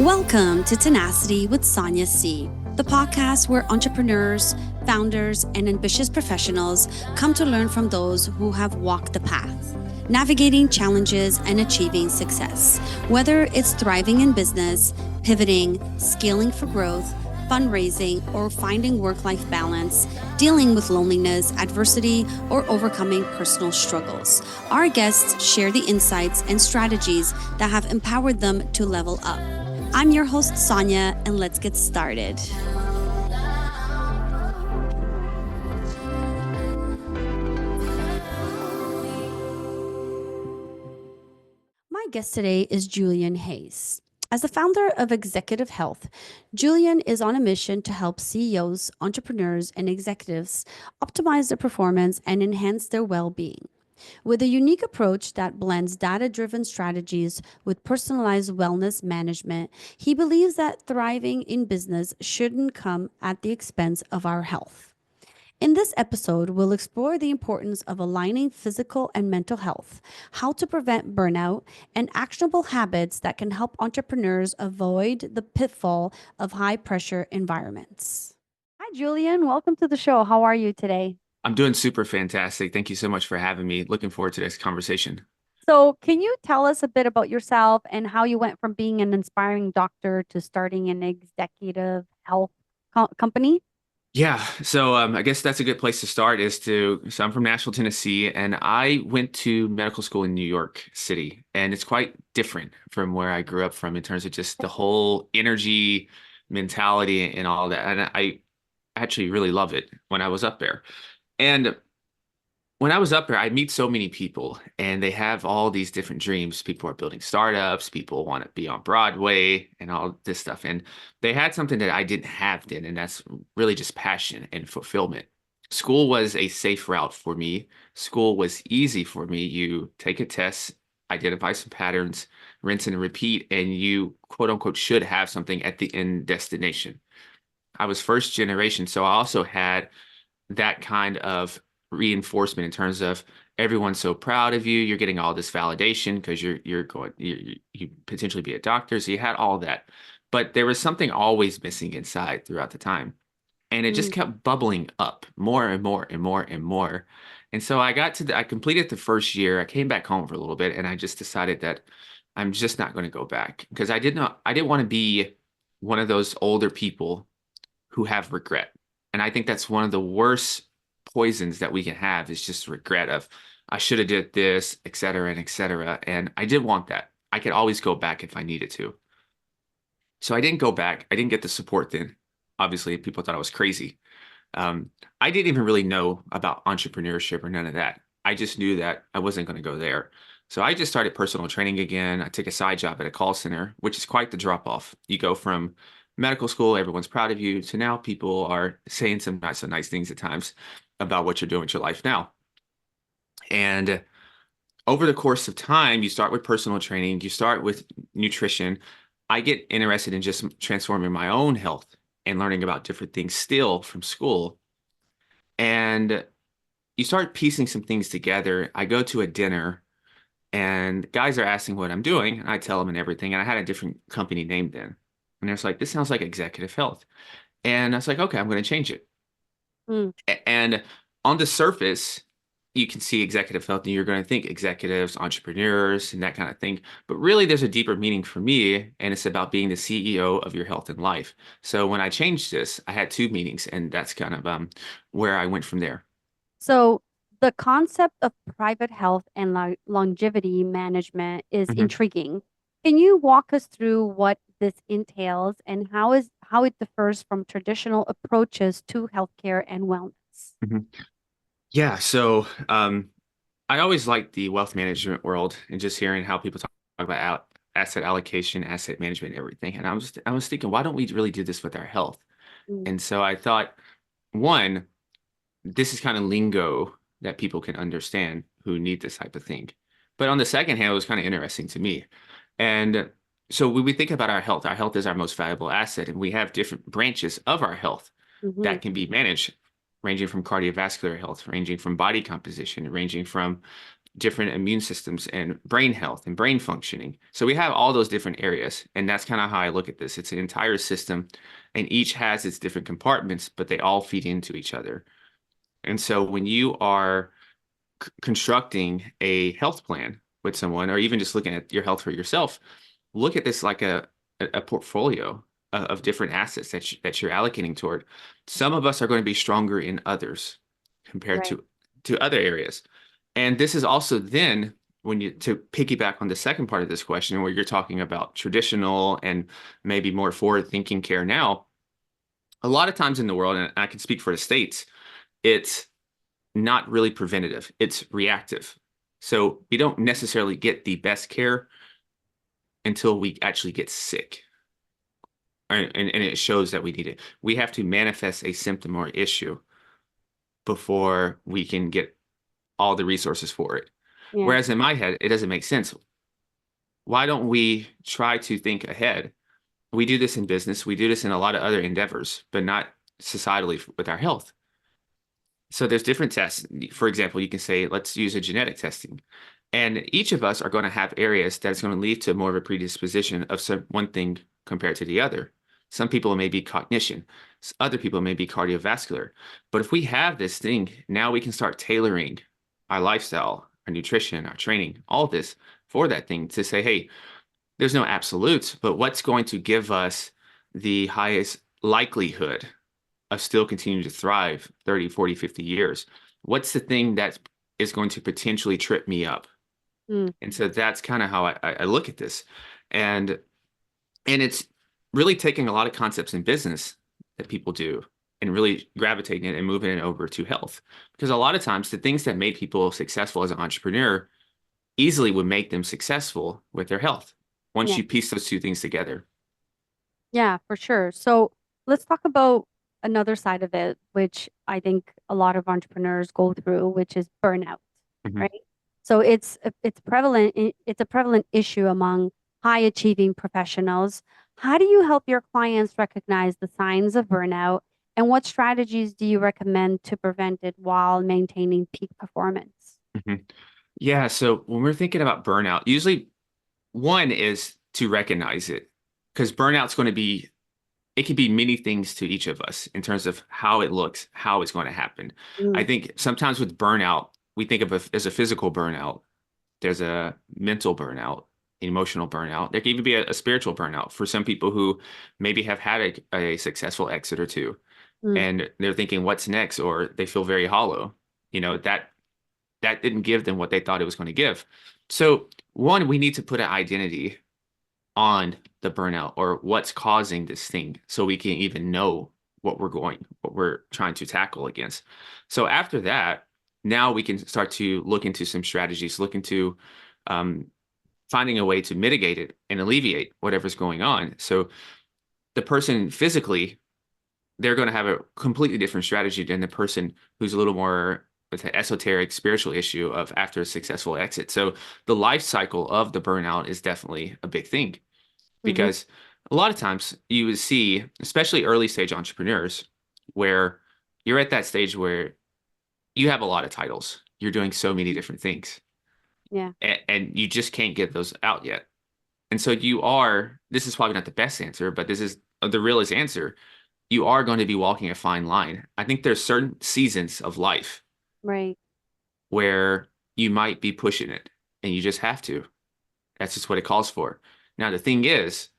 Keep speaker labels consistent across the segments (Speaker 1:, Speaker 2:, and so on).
Speaker 1: Welcome to Tenacity with Sonia C., the podcast where entrepreneurs, founders, and ambitious professionals come to learn from those who have walked the path, navigating challenges and achieving success. Whether it's thriving in business, pivoting, scaling for growth, fundraising, or finding work-life balance, dealing with loneliness, adversity, or overcoming personal struggles. Our guests share the insights and strategies that have empowered them to level up. I'm your host, Sonia, and let's get started. My guest today is Julian Hayes. As the founder of Executive Health, Julian is on a mission to help CEOs, entrepreneurs, and executives optimize their performance and enhance their well-being. With a unique approach that blends data-driven strategies with personalized wellness management, he believes that thriving in business shouldn't come at the expense of our health. In this episode, we'll explore the importance of aligning physical and mental health, how to prevent burnout, and actionable habits that can help entrepreneurs avoid the pitfall of high-pressure environments. Hi, Julian. Welcome to the show. How are you today?
Speaker 2: I'm doing super fantastic. Thank you so much for having me. Looking forward to this conversation.
Speaker 1: So, can you tell us a bit about yourself and how you went from being an inspiring doctor to starting an executive health company?
Speaker 2: Yeah, so I guess that's a good place to start so I'm from Nashville, Tennessee, and I went to medical school in New York City, and it's quite different from where I grew up from in terms of just the whole energy, mentality, and all that. And I actually really love it when I was up there. And when I was up there, I meet so many people and they have all these different dreams. People are building startups, people want to be on Broadway and all this stuff. And they had something that I didn't have then, and that's really just passion and fulfillment. School was a safe route for me. School was easy for me. You take a test, identify some patterns, rinse and repeat, and you quote unquote should have something at the end destination. I was first generation, so I also had that kind of reinforcement in terms of everyone's so proud of you. You're getting all this validation because you potentially be a doctor. So you had all that, but there was something always missing inside throughout the time, and it just kept bubbling up more and more and more and more. And so I completed the first year. I came back home for a little bit, and I just decided that I'm just not going to go back because I didn't want to be one of those older people who have regret. And I think that's one of the worst poisons that we can have is just regret of I should have did this, et cetera, and et cetera. And I did want that. I could always go back if I needed to. So I didn't go back. I didn't get the support then. Obviously, people thought I was crazy. I didn't even really know about entrepreneurship or none of that. I just knew that I wasn't going to go there. So I just started personal training again. I took a side job at a call center, which is quite the drop off. You go from medical school, everyone's proud of you, to now people are saying some not so nice things at times about what you're doing with your life now. And over the course of time, you start with personal training, you start with nutrition. I get interested in just transforming my own health and learning about different things still from school. And you start piecing some things together. I go to a dinner and guys are asking what I'm doing, and I tell them and everything. And I had a different company name then. And they're like, this sounds like executive health. And I was like, okay, I'm going to change it. And on the surface, you can see executive health and you're going to think executives, entrepreneurs, and that kind of thing. But really, there's a deeper meaning for me, and it's about being the CEO of your health and life. So when I changed this, I had two meanings, and that's kind of where I went from there.
Speaker 1: So, the concept of private health and longevity management is intriguing. Can you walk us through what this entails and how it differs from traditional approaches to healthcare and wellness?
Speaker 2: Yeah, so I always liked the wealth management world and just hearing how people talk about asset allocation, asset management, everything. And I was thinking, why don't we really do this with our health? And so I thought, one, this is kind of lingo that people can understand who need this type of thing. But on the second hand, it was kind of interesting to me. And so when we think about our health is our most valuable asset, and we have different branches of our health that can be managed, ranging from cardiovascular health, ranging from body composition, ranging from different immune systems and brain health and brain functioning. So we have all those different areas. And that's kind of how I look at this. It's an entire system, and each has its different compartments, but they all feed into each other. And so when you are constructing a health plan with someone, or even just looking at your health for yourself, look at this like a portfolio of different assets that you're allocating toward. Some of us are going to be stronger in others compared
Speaker 1: Right.
Speaker 2: to other areas. And this is also then when you to piggyback on the second part of this question, where you're talking about traditional and maybe more forward-thinking care now, a lot of times in the world, and I can speak for the States, it's not really preventative, it's reactive. So we don't necessarily get the best care until we actually get sick. And it shows that we need it. We have to manifest a symptom or issue before we can get all the resources for it.
Speaker 1: Yeah.
Speaker 2: Whereas in my head, it doesn't make sense. Why don't we try to think ahead? We do this in business, we do this in a lot of other endeavors, but not societally with our health. So there's different tests. For example, you can say, let's use a genetic testing. And each of us are going to have areas that's going to lead to more of a predisposition of some one thing compared to the other. Some people may be cognition, other people may be cardiovascular. But if we have this thing, now we can start tailoring our lifestyle, our nutrition, our training, all this for that thing to say, hey, there's no absolutes, but what's going to give us the highest likelihood of still continuing to thrive 30, 40, 50 years? What's the thing that is going to potentially trip me up?
Speaker 1: Mm.
Speaker 2: And so that's kind of how I look at this. And it's really taking a lot of concepts in business that people do and really gravitating it and moving it over to health. Because a lot of times the things that made people successful as an entrepreneur easily would make them successful with their health once
Speaker 1: Yeah.
Speaker 2: you piece those two things together.
Speaker 1: Yeah, for sure. So let's talk about another side of it, which I think a lot of entrepreneurs go through, which is burnout,
Speaker 2: Mhm.
Speaker 1: right? So it's prevalent. It's a prevalent issue among high achieving professionals. How do you help your clients recognize the signs of burnout, and what strategies do you recommend to prevent it while maintaining peak performance?
Speaker 2: Mhm. Yeah, so when we're thinking about burnout, usually one is to recognize it, because burnout's going to be, it can be many things to each of us in terms of how it looks, how it's going to happen. I
Speaker 1: Mm,
Speaker 2: think sometimes with burnout, we think of it as a physical burnout. There's a mental burnout, emotional burnout. There can even be a spiritual burnout for some people who maybe have had a successful exit or two,
Speaker 1: mm,
Speaker 2: and they're thinking, what's next? Or they feel very hollow. That didn't give them what they thought it was going to give. So, one, we need to put an identity on the burnout or what's causing this thing so we can even know what we're trying to tackle against. So after that, now we can start to look into some strategies, look into um, finding a way to mitigate it and alleviate whatever's going on. So the person physically, they're going to have a completely different strategy than the person who's a little more with an esoteric spiritual issue of after a successful exit. So the life cycle of the burnout is definitely a big thing,
Speaker 1: mhm,
Speaker 2: because a lot of times you would see, especially early stage entrepreneurs, where you're at that stage where you have a lot of titles, you're doing so many different things,
Speaker 1: yeah,
Speaker 2: and you just can't get those out yet. And so this is probably not the best answer, but this is the realest answer. You are going to be walking a fine line. I think there's certain seasons of life
Speaker 1: right.
Speaker 2: where you might be pushing it and you just have to. That's just what it calls for. Now, the thing is,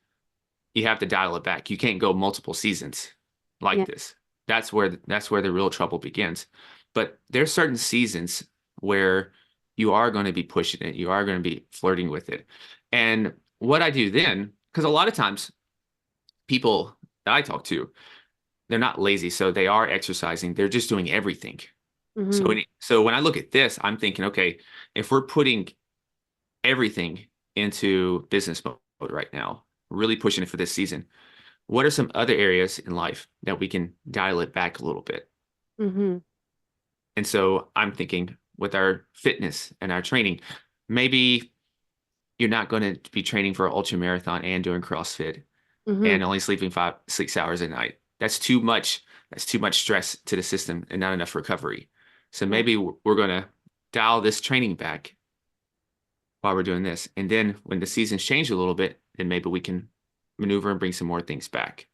Speaker 2: you have to dial it back. You can't go multiple seasons like
Speaker 1: Yeah,
Speaker 2: this. That's where the real trouble begins. But there's certain seasons where you are going to be pushing it. You are going to be flirting with it. And what I do then, because a lot of times people that I talk to, they're not lazy, so they are exercising. They're just doing everything. So
Speaker 1: hmm,
Speaker 2: so when I look at this, I'm thinking, okay, if we're putting everything into business mode right now, really pushing it for this season, what are some other areas in life that we can dial it back a little bit?
Speaker 1: hmm,
Speaker 2: And so I'm thinking with our fitness and our training, maybe you're not going to be training for an ultra marathon and doing CrossFit
Speaker 1: hmm,
Speaker 2: and only sleeping 6 hours a night. That's too much. That's too much stress to the system and not enough recovery. So
Speaker 1: yeah,
Speaker 2: maybe we're going to dial this training back while we're doing this. And then when the seasons change a little bit, then maybe we can maneuver and bring some more things back.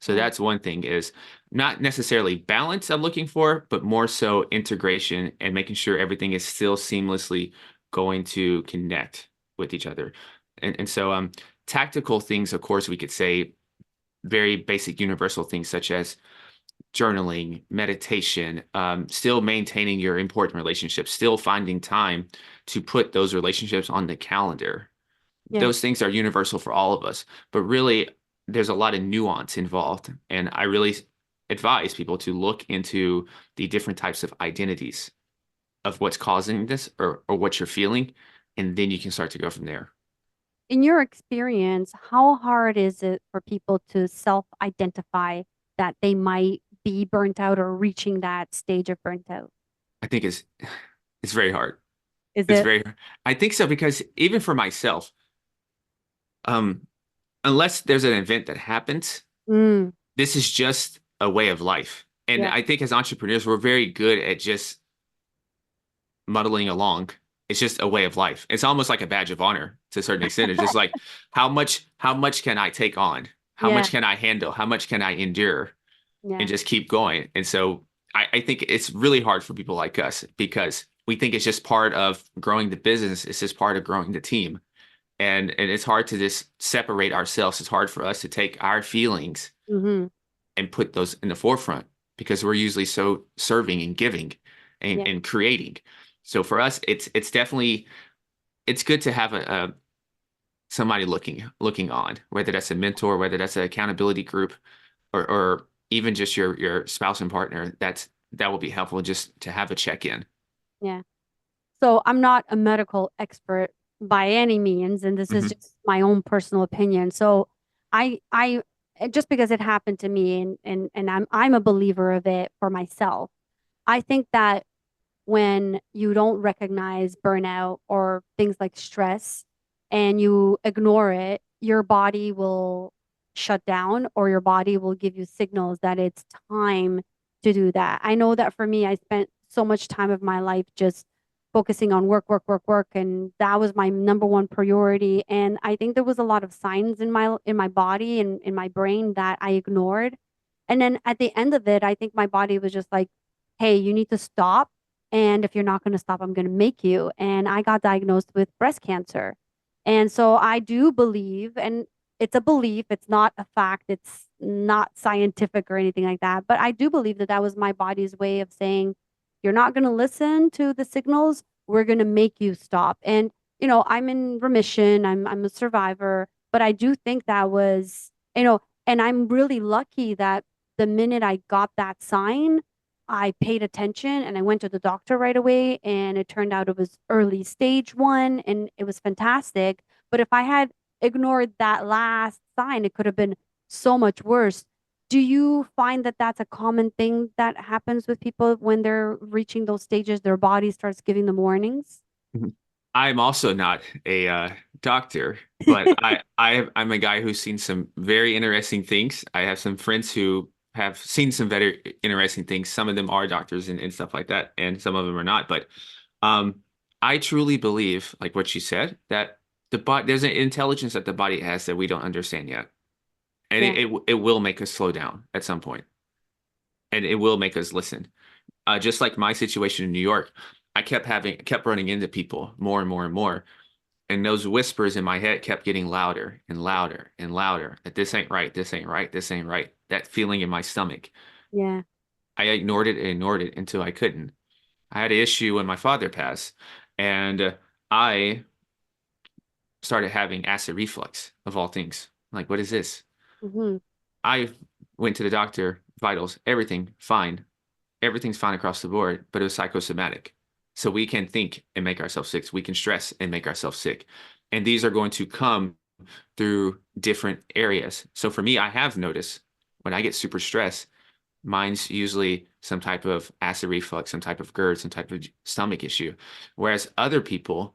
Speaker 2: So
Speaker 1: Yeah.
Speaker 2: that's one thing is not necessarily balance I'm looking for, but more so integration and making sure everything is still seamlessly going to connect with each other. And so tactical things, of course, we could say very basic universal things such as journaling, meditation, still maintaining your important relationships, still finding time to put those relationships on the calendar.
Speaker 1: Yeah.
Speaker 2: Those things are universal for all of us, but really there's a lot of nuance involved. And I really advise people to look into the different types of identities of what's causing this or what you're feeling, and then you can start to go from there.
Speaker 1: In your experience, how hard is it for people to self-identify that they might be burnt out or reaching that stage of burnt out?
Speaker 2: I think it's very hard.
Speaker 1: Is
Speaker 2: It's
Speaker 1: it?
Speaker 2: very I think so because even for myself, um, unless there's an event that happens,
Speaker 1: Mm,
Speaker 2: this is just a way of life. And
Speaker 1: yeah.
Speaker 2: I think as entrepreneurs, we're very good at just muddling along. It's just a way of life. It's almost like a badge of honor to a certain extent. It's just like how much can I take on? How
Speaker 1: Yeah.
Speaker 2: much can I handle? How much can I endure and
Speaker 1: Yeah.
Speaker 2: just keep going? And so I think it's really hard for people like us because we think it's just part of growing the business. It's just part of growing the team. And it's hard to just separate ourselves. It's hard for us to take our feelings
Speaker 1: Mm-hmm.
Speaker 2: and put those in the forefront because we're usually so serving and giving and,
Speaker 1: Yeah.
Speaker 2: and creating. So for us, it's definitely it's good to have a somebody looking on, whether that's a mentor, whether that's an accountability group, or even just your spouse and partner. That will be helpful just to have a check-in.
Speaker 1: Yeah. So I'm not a medical expert by any means, and this is
Speaker 2: Hmm.
Speaker 1: just my own personal opinion. So I just because it happened to me and I'm a believer of it for myself. I think that when you don't recognize burnout or things like stress and you ignore it, your body will shut down or your body will give you signals that it's time to do that. I know that for me, I spent so much time of my life just focusing on work, work, work, work, and that was my number one priority. And I think there was a lot of signs in my body and in my brain that I ignored. And then at the end of it, I think my body was just like, hey, you need to stop, and if you're not going to stop, I'm going to make you. And I got diagnosed with breast cancer. And so I do believe, and it's a belief, it's not a fact, it's not scientific or anything like that. But I do believe that that was my body's way of saying, you're not going to listen to the signals, we're going to make you stop. And, I'm in remission, I'm a survivor, but I do think that was, and I'm really lucky that the minute I got that sign, I paid attention and I went to the doctor right away. And it turned out it was early stage one and it was fantastic. But if I had ignored that last sign, it could have been so much worse. Do you find that that's a common thing that happens with people when they're reaching those stages? Their body starts giving them warnings?
Speaker 2: I'm also not a doctor, but I'm a guy who's seen some very interesting things. I have some friends who have seen some very interesting things. Some of them are doctors and stuff like that, and some of them are not. But um, I truly believe, like what you said, that there's an intelligence that the body has that we don't understand yet, and
Speaker 1: Yeah.
Speaker 2: it will make us slow down at some point, and it will make us listen. Just like my situation in New York, I kept running into people more and more and more. And those whispers in my head kept getting louder and louder and louder that this ain't right, this ain't right, this ain't right. That feeling in my stomach.
Speaker 1: Yeah.
Speaker 2: I ignored it until I couldn't. I had an issue when my father passed, and I started having acid reflux of all things. Like, what is this?
Speaker 1: Hmm.
Speaker 2: I went to the doctor, vitals, everything fine. Everything's fine across the board, but it was psychosomatic. So we can think and make ourselves sick. We can stress and make ourselves sick. And these are going to come through different areas. So for me, I have noticed when I get super stressed, mine's usually some type of acid reflux, some type of GERD, some type of stomach issue. Whereas other people,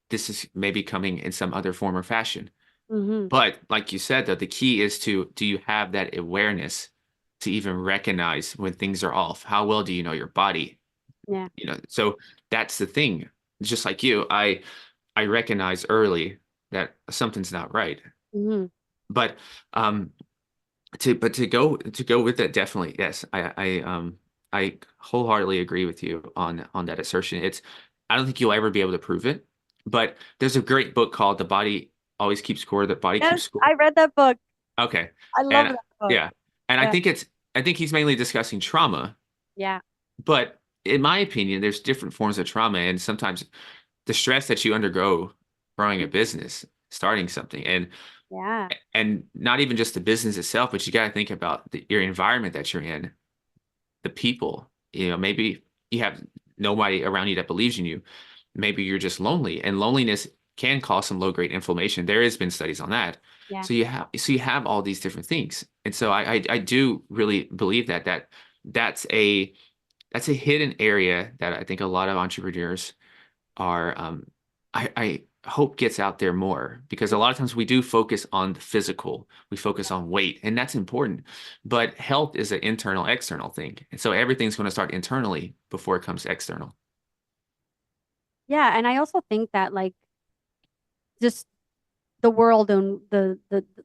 Speaker 2: this is maybe coming in some other form or fashion.
Speaker 1: Hmm.
Speaker 2: But like you said, though, the key is to do you have that awareness to even recognize when things are off? How well do you know your body?
Speaker 1: Yeah.
Speaker 2: So that's the thing. Just like you, I I recognize early that something's not right.
Speaker 1: Mhm.
Speaker 2: But um to go with that, definitely, yes. I wholeheartedly agree with you on that assertion. I don't think you'll ever be able to prove it, but there's a great book called The Body Always Keeps Score, The Body
Speaker 1: Yes,
Speaker 2: Keeps Score.
Speaker 1: I read that book.
Speaker 2: Okay.
Speaker 1: I love
Speaker 2: And
Speaker 1: that book.
Speaker 2: yeah. And
Speaker 1: Yeah.
Speaker 2: I think he's mainly discussing trauma,
Speaker 1: Yeah.
Speaker 2: but in my opinion, there's different forms of trauma, and sometimes the stress that you undergo growing a business, starting something,
Speaker 1: Yeah.
Speaker 2: and not even just the business itself, but you got to think about your environment that you're in, the people. Maybe you have nobody around you that believes in you. Maybe you're just lonely, and loneliness can cause some low-grade inflammation. There has been studies on that.
Speaker 1: Yeah.
Speaker 2: So you have all these different things, and so I do really believe that's a hidden area that I think a lot of entrepreneurs are I hope gets out there more, because a lot of times we do focus on the physical, we focus on weight, and that's important. But health is an internal, external thing. And so everything's going to start internally before it comes external.
Speaker 1: Yeah. And I also think that like just the world and the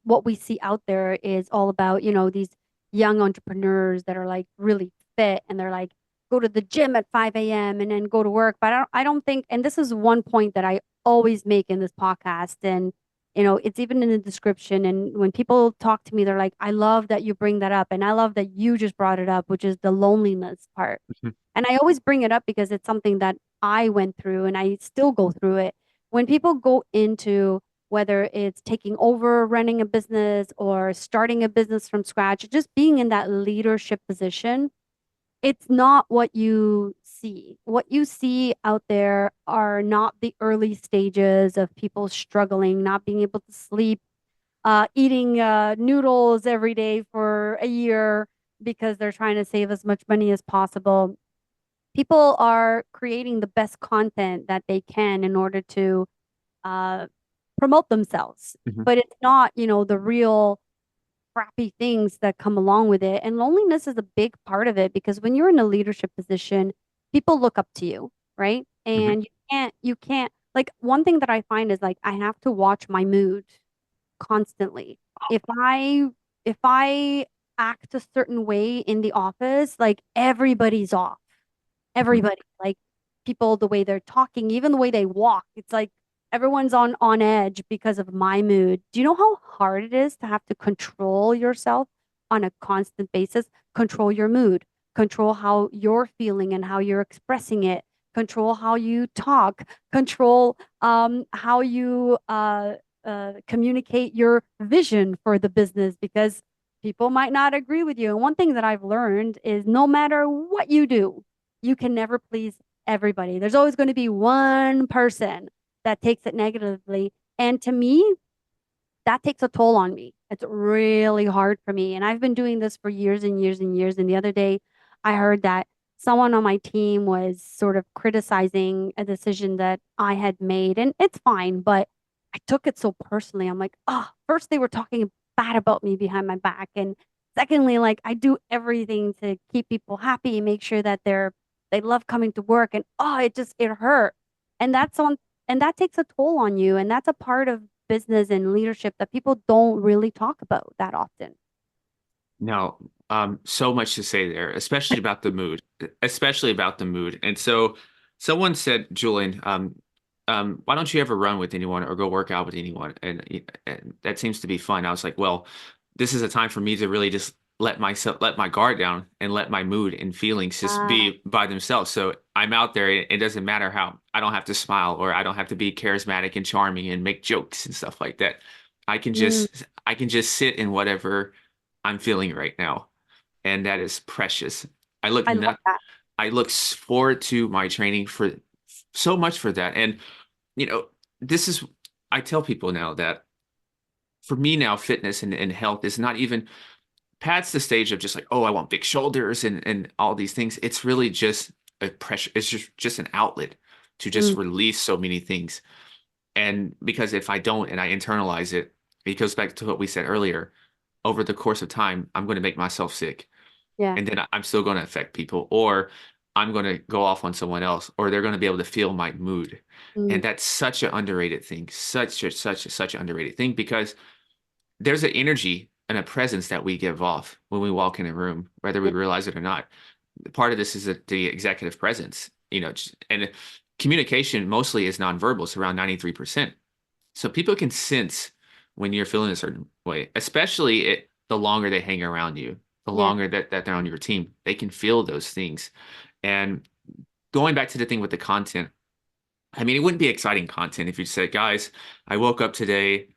Speaker 1: what we see out there is all about, these young entrepreneurs that are like really fit and they're like go to the gym at 5 a.m. and then go to work. But I don't think, and this is one point that I always make in this podcast, and it's even in the description. And when people talk to me, they're like, I love that you bring that up. And I love that you just brought it up, which is the loneliness part.
Speaker 2: Mhm.
Speaker 1: And I always bring it up because it's something that I went through and I still go through it. When people go into whether it's taking over running a business or starting a business from scratch, just being in that leadership position, it's not what you see. What you see out there are not the early stages of people struggling, not being able to sleep, eating noodles every day for a year because they're trying to save as much money as possible. People are creating the best content that they can in order to uh, promote themselves,
Speaker 2: Mhm.
Speaker 1: but it's not, the real crappy things that come along with it. And loneliness is a big part of it because when you're in a leadership position, people look up to you, right?
Speaker 2: Mhm.
Speaker 1: And you can't, like, one thing that I find is like I have to watch my mood constantly. If I if I act a certain way in the office, like everybody's off,
Speaker 2: Mhm.
Speaker 1: everybody, like people, the way they're talking, even the way they walk, it's like everyone's on edge because of my mood. Do you know how hard it is to have to control yourself on a constant basis? Control your mood, control how you're feeling and how you're expressing it, control how you talk, control how you communicate your vision for the business, because people might not agree with you. And one thing that I've learned is no matter what you do, you can never please everybody. There's always going to be one person that takes it negatively. And to me, that takes a toll on me. It's really hard for me. And I've been doing this for years and years and years. And the other day, I heard that someone on my team was sort of criticizing a decision that I had made. And it's fine, but I took it so personally. I'm like, oh, first they were talking bad about me behind my back. And secondly, like I do everything to keep people happy and make sure that they love coming to work. And oh, it hurt. And that takes a toll on you. And that's a part of business and leadership that people don't really talk about that often.
Speaker 2: No, so much to say there, especially about the mood, especially about the mood. And so someone said, Julian, why don't you ever run with anyone or go work out with anyone? And that seems to be fun. I was like, well, this is a time for me to really just let my guard down and let my mood and feelings just
Speaker 1: Uh,
Speaker 2: be by themselves. So I'm out there. It doesn't matter how I don't have to smile, or I don't have to be charismatic and charming and make jokes and stuff like that.
Speaker 1: mm,
Speaker 2: I can just sit in whatever I'm feeling right now, and that is precious. I look
Speaker 1: I love
Speaker 2: not
Speaker 1: that.
Speaker 2: I look forward to my training for so much for that. And you know, this is I tell people now that for me now, fitness and health is not even past the stage of just like, oh, I want big shoulders and all these things. It's really just a pressure. It's just an outlet to just
Speaker 1: Mm,
Speaker 2: release so many things. And because if I don't and I internalize it, it goes back to what we said earlier. Over the course of time, I'm going to make myself sick,
Speaker 1: yeah.
Speaker 2: and then I'm still going to affect people, or I'm going to go off on someone else, or they're going to be able to feel my mood.
Speaker 1: Mm,
Speaker 2: And that's such an underrated thing, such an underrated thing because there's an energy and a presence that we give off when we walk in a room, whether we
Speaker 1: yeah,
Speaker 2: realize it or not. Part of this is the executive presence, and communication mostly is nonverbal. It's around 93%. So people can sense when you're feeling a certain way, especially the longer they hang around you, the
Speaker 1: yeah,
Speaker 2: longer that they're on your team, they can feel those things. And going back to the thing with the content, I mean, it wouldn't be exciting content if you said, guys, I woke up today.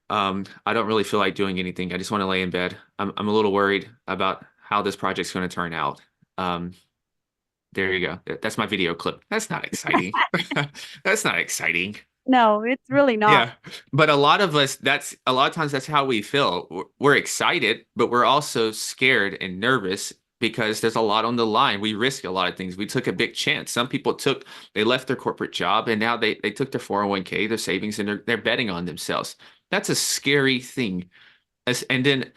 Speaker 2: I don't really feel like doing anything. I just want to lay in bed. I'm a little worried about how this project's going to turn out. Um, there you go. That's my video clip. That's not exciting. That's not exciting.
Speaker 1: no, it's really not.
Speaker 2: Yeah. But a lot of us, that's a lot of times that's how we feel. We're excited, but we're also scared and nervous because there's a lot on the line. We risk a lot of things. We took a big chance. Some people they left their corporate job and now they took their 401k, their savings, and they're betting on themselves. That's a scary thing. And then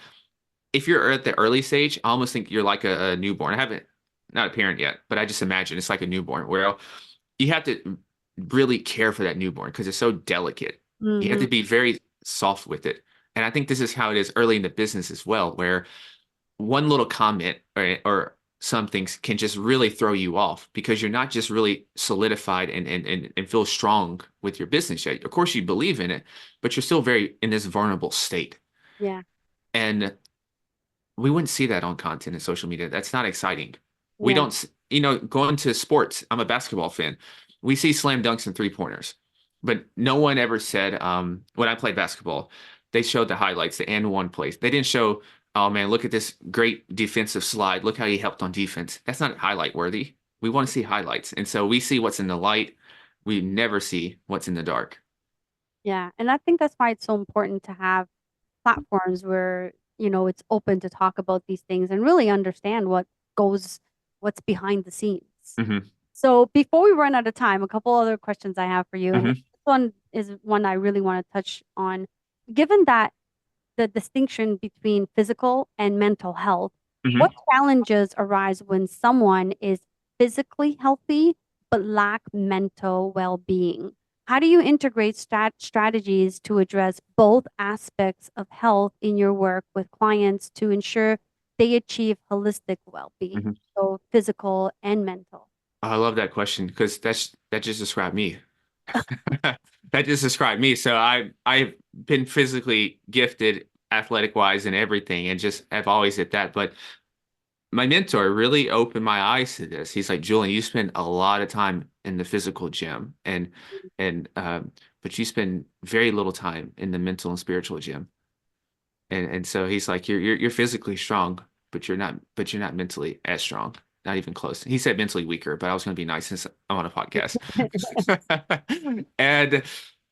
Speaker 2: if you're at the early stage, I almost think you're like a newborn. I haven't, not a parent yet, but I just imagine it's like a newborn where you have to really care for that newborn because it's so delicate. You have
Speaker 1: Hmm.
Speaker 2: to be very soft with it. And I think this is how it is early in the business as well, where one little comment or some things can just really throw you off because you're not just really solidified and feel strong with your business yet. Of course, you believe in it, but you're still very in this vulnerable state.
Speaker 1: Yeah,
Speaker 2: And we wouldn't see that on content and social media. That's not exciting. We
Speaker 1: yeah,
Speaker 2: don't, going to sports, I'm a basketball fan. We see slam dunks and three pointers, but no one ever said, when I played basketball, they showed the highlights, the and one plays. They didn't show, oh man, look at this great defensive slide. Look how he helped on defense. That's not highlight worthy. We want to see highlights. And so we see what's in the light. We never see what's in the dark.
Speaker 1: yeah. And I think that's why it's so important to have platforms where, it's open to talk about these things and really understand what's behind the scenes.
Speaker 2: Hmm.
Speaker 1: So before we run out of time, a couple other questions I have for you, and this
Speaker 2: Hmm.
Speaker 1: one is one I really want to touch on. Given that the distinction between physical and mental health, what
Speaker 2: Hmm.
Speaker 1: challenges arise when someone is physically healthy but lack mental well-being? How do you integrate strategies to address both aspects of health in your work with clients to ensure they achieve holistic well-being,
Speaker 2: Hmm.
Speaker 1: so physical and mental?
Speaker 2: I love that question because that just described me. That just described me. So I've been physically gifted, athletic wise, and everything, and just have always at that. But my mentor really opened my eyes to this. He's like, Julian, you spend a lot of time in the physical gym, and but you spend very little time in the mental and spiritual gym. And so he's like, you're physically strong, but you're not mentally as strong. Not even close. He said mentally weaker, but I was going to be nice since I'm on a podcast. And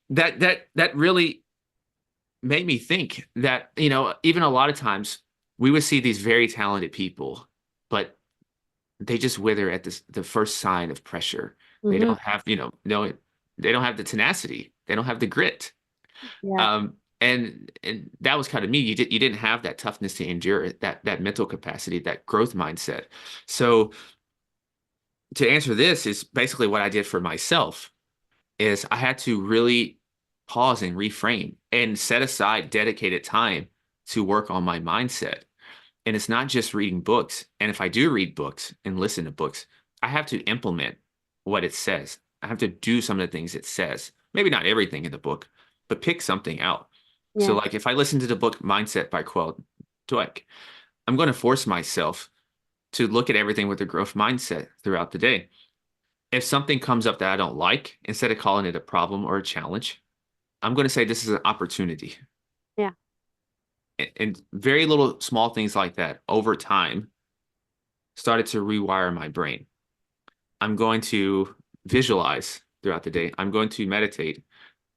Speaker 2: that really made me think that, even a lot of times we would see these very talented people, but they just wither at the first sign of pressure. They
Speaker 1: Hmm.
Speaker 2: don't have, no, they don't have the tenacity. They don't have the grit.
Speaker 1: Yeah,
Speaker 2: And that was kind of me. You didn't have that toughness to endure it, that mental capacity, that growth mindset. So to answer this is basically what I did for myself is I had to really pause and reframe and set aside dedicated time to work on my mindset. And it's not just reading books. And if I do read books and listen to books, I have to implement what it says. I have to do some of the things it says. Maybe not everything in the book, but pick something out. So,
Speaker 1: yeah,
Speaker 2: like if I listen to the book Mindset by Quill Dweck, I'm going to force myself to look at everything with a growth mindset throughout the day. If something comes up that I don't like, instead of calling it a problem or a challenge, I'm going to say this is an opportunity.
Speaker 1: yeah,
Speaker 2: And very little small things like that over time started to rewire my brain. I'm going to visualize throughout the day. I'm going to meditate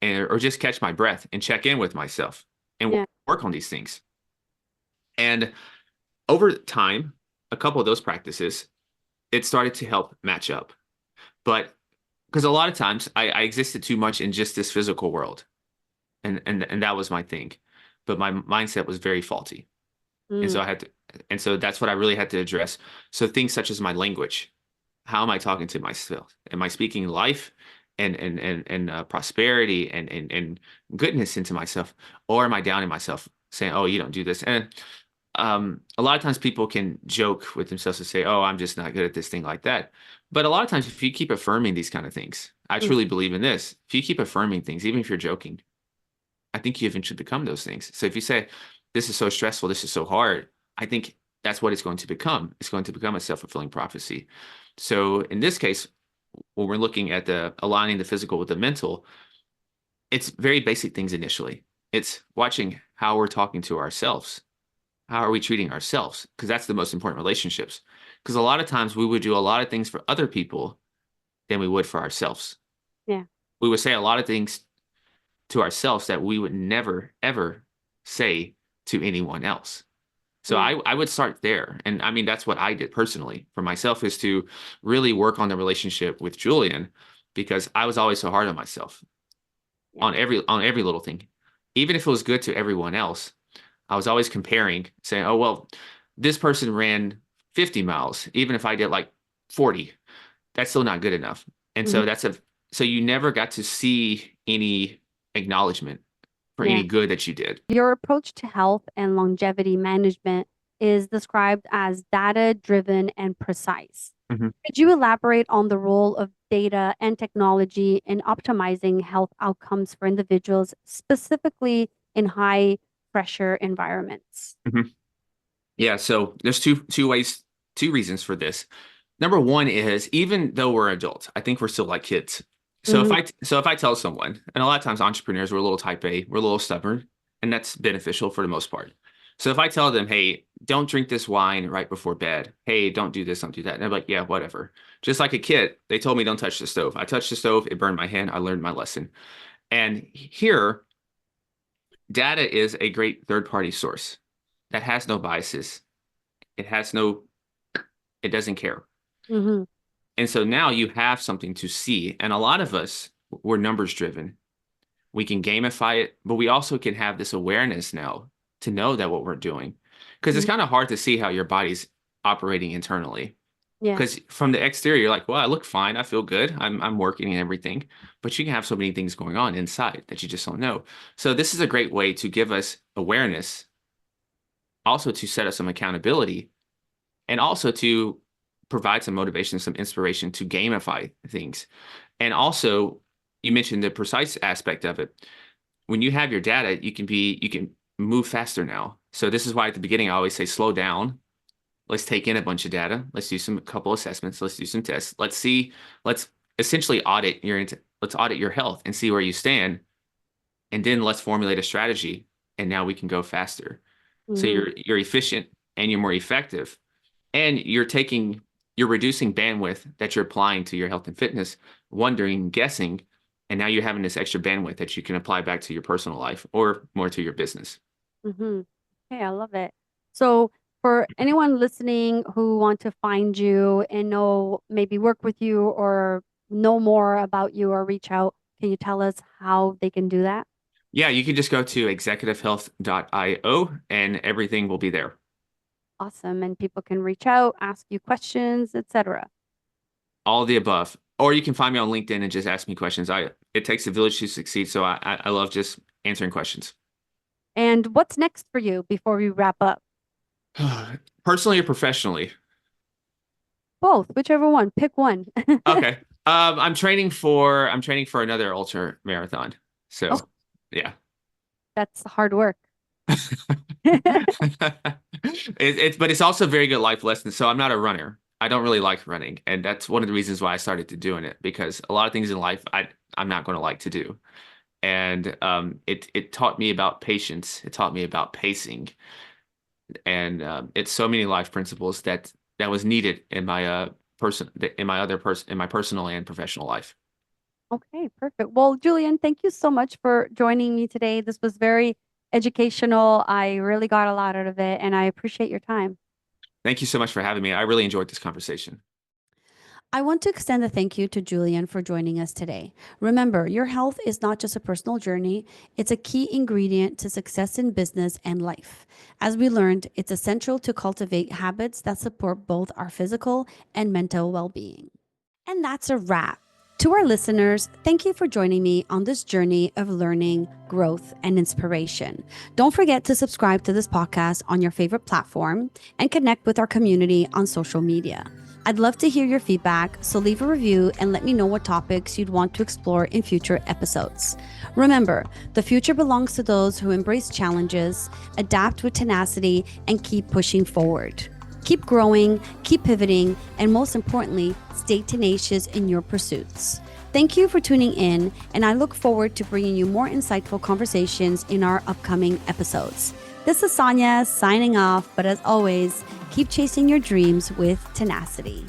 Speaker 2: or just catch my breath and check in with myself and
Speaker 1: yeah,
Speaker 2: work on these things. And over time, a couple of those practices, it started to help match up. But because a lot of times I existed too much in just this physical world, and that was my thing. But my mindset was very faulty. And
Speaker 1: mm,
Speaker 2: so I had to, and so that's what I really had to address. So things such as my language. how am I talking to myself? Am I speaking life and prosperity and goodness into myself, or am I downing myself, saying, "Oh, you don't do this"? And a lot of times people can joke with themselves and say, "Oh, I'm just not good at this thing like that." But a lot of times, if you keep affirming these kind of things, I
Speaker 1: Mm.
Speaker 2: truly believe in this. If you keep affirming things, even if you're joking, I think you eventually become those things. So if you say, "This is so stressful, this is so hard," I think that's what it's going to become. It's going to become a self-fulfilling prophecy. So in this case, when we're looking at the aligning the physical with the mental, it's very basic things initially. It's watching how we're talking to ourselves. How are we treating ourselves? Because that's the most important relationships. Because a lot of times we would do a lot of things for other people than we would for ourselves.
Speaker 1: Yeah.
Speaker 2: We would say a lot of things to ourselves that we would never, ever say to anyone else. So
Speaker 1: Yeah.
Speaker 2: I would start there. And I mean, that's what I did personally for myself is to really work on the relationship with Julian because I was always so hard on myself
Speaker 1: Yeah.
Speaker 2: on every little thing. Even if it was good to everyone else, I was always comparing, saying, "Oh, well, this person ran 50 miles. Even if I did like 40, that's still not good enough." And
Speaker 1: Mhm.
Speaker 2: so so you never got to see any acknowledgement for
Speaker 1: Yeah.
Speaker 2: any good that you did.
Speaker 1: Your approach to health and longevity management is described as data driven and precise.
Speaker 2: Mhm.
Speaker 1: Could you elaborate on the role of data and technology in optimizing health outcomes for individuals, specifically in high pressure environments?
Speaker 2: Mhm. Yeah, so there's two reasons for this. Number one is even though we're adults, I think we're still like kids.
Speaker 1: Hmm.
Speaker 2: So if I tell someone, and a lot of times entrepreneurs we're a little type A, we're a little stubborn, and that's beneficial for the most part. So if I tell them, "Hey, don't drink this wine right before bed. Hey, don't do this, don't do that." And they're like, "Yeah, whatever." Just like a kid, they told me don't touch the stove. I touched the stove, it burned my hand. I learned my lesson. And here, data is a great third-party source that has no biases. It has no, it doesn't care.
Speaker 1: Hmm.
Speaker 2: And so now you have something to see. And a lot of us, we're numbers driven. We can gamify it, but we also can have this awareness now to know that what we're doing. Because it's
Speaker 1: Hmm.
Speaker 2: kind of hard to see how your body's operating internally.
Speaker 1: Yeah.
Speaker 2: Because from the exterior, you're like, well, I look fine. I feel good. I'm working and everything. But you can have so many things going on inside that you just don't know. So this is a great way to give us awareness, also to set us some accountability and also to provide some motivation, some inspiration to gamify things. And also, you mentioned the precise aspect of it. When you have your data, you can move faster now. So this is why at the beginning I always say slow down. Let's take in a bunch of data. Let's do some couple assessments. Let's do some tests. Let's essentially let's audit your health and see where you stand. And then let's formulate a strategy. And now we can go faster. So
Speaker 1: Hmm.
Speaker 2: you're efficient and you're more effective and you're reducing bandwidth that you're applying to your health and fitness, wondering, guessing, and now you're having this extra bandwidth that you can apply back to your personal life or more to your business.
Speaker 1: Hmm. Okay, I love it. So, for anyone listening who want to find you and know maybe work with you or know more about you or reach out, can you tell us how they can do that?
Speaker 2: Yeah, you can just go to executivehealth.io and everything will be there.
Speaker 1: Awesome. And people can reach out, ask you questions, etc.
Speaker 2: All of the above. Or you can find me on LinkedIn and just ask me questions. It takes a village to succeed, so I love just answering questions.
Speaker 1: And what's next for you before we wrap up?
Speaker 2: Personally or professionally?
Speaker 1: Both, whichever one. Pick one.
Speaker 2: Okay. I'm training for another ultra marathon.
Speaker 1: Oh,
Speaker 2: So yeah.
Speaker 1: that's hard work.
Speaker 2: But it's also a very good life lesson. So I'm not a runner. I don't really like running, and that's one of the reasons why I started to doing it because a lot of things in life I'm not going to like to do. And it taught me about patience. It taught me about pacing, and it's so many life principles that was needed in my person in my personal and professional life.
Speaker 1: Okay, perfect. Well, Julian, thank you so much for joining me today. This was very educational. I really got a lot out of it, and I appreciate your time.
Speaker 2: Thank you so much for having me. I really enjoyed this conversation.
Speaker 1: I want to extend a thank you to Julian for joining us today. Remember, your health is not just a personal journey, it's a key ingredient to success in business and life. As we learned, it's essential to cultivate habits that support both our physical and mental well being. And that's a wrap. To our listeners, thank you for joining me on this journey of learning, growth, and inspiration. Don't forget to subscribe to this podcast on your favorite platform and connect with our community on social media. I'd love to hear your feedback, so leave a review and let me know what topics you'd want to explore in future episodes. Remember, the future belongs to those who embrace challenges, adapt with tenacity, and keep pushing forward. Keep growing, keep pivoting, and most importantly, stay tenacious in your pursuits. Thank you for tuning in, and I look forward to bringing you more insightful conversations in our upcoming episodes. This is Sonia signing off, but as always, keep chasing your dreams with tenacity.